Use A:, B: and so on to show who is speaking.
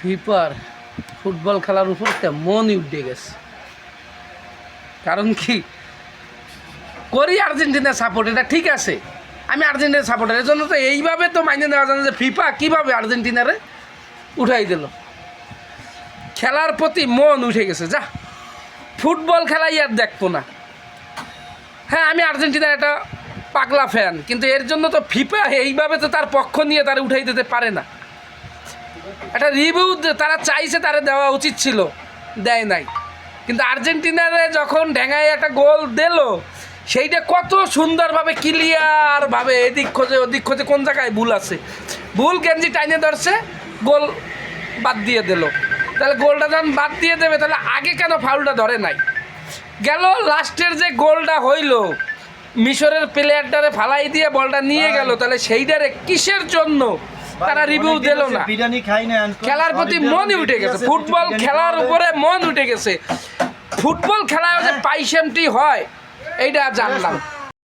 A: ফিফার ফুটবল খেলার উপর মনই উঠে গেছে। কারণ কি করি আর্জেন্টিনার সাপোর্ট, এটা ঠিক আছে, আমি আর্জেন্টিনার সাপোর্টার, এর জন্য তো এইভাবে তো মাইনে নেওয়া যায় না যে ফিফা কীভাবে আর্জেন্টিনারে উঠাই দিল। খেলার প্রতি মন উঠে গেছে, যা ফুটবল খেলাই আর দেখবো না। হ্যাঁ, আমি আর্জেন্টিনার একটা পাগলা ফ্যান, কিন্তু এর জন্য তো ফিফা এইভাবে তো তার পক্ষ নিয়ে তারা উঠাই দিতে পারে না। একটা রিভিউ তারা চাইছে, তারা দেওয়া উচিত ছিল, দেয় নাই। কিন্তু আর্জেন্টিনারে যখন ঢেঙ্গায় একটা গোল দিল, সেইটা কত সুন্দরভাবে ক্লিয়ারভাবে এদিক খোঁজে ওদিক খোঁজে, কোন জায়গায় ভুল আছে, ভুল গেঞ্জি টাইনে ধরছে, গোল বাদ দিয়ে দিল। তাহলে গোলটা যখন বাদ দিয়ে দেবে, তাহলে আগে কেন ফাউলটা ধরে নাই? গেল লাস্টের যে গোলটা হইল, মিশরের প্লেয়ারটারে ফালাই দিয়ে বলটা নিয়ে গেল, তাহলে সেইটারে কিসের জন্য তারা রিভিউ দিল না? খেলার প্রতি মনই উঠে গেছে, ফুটবল খেলার উপরে মন উঠে গেছে। ফুটবল খেলায় যে পাইসেমটি হয় এইটা জানলাম।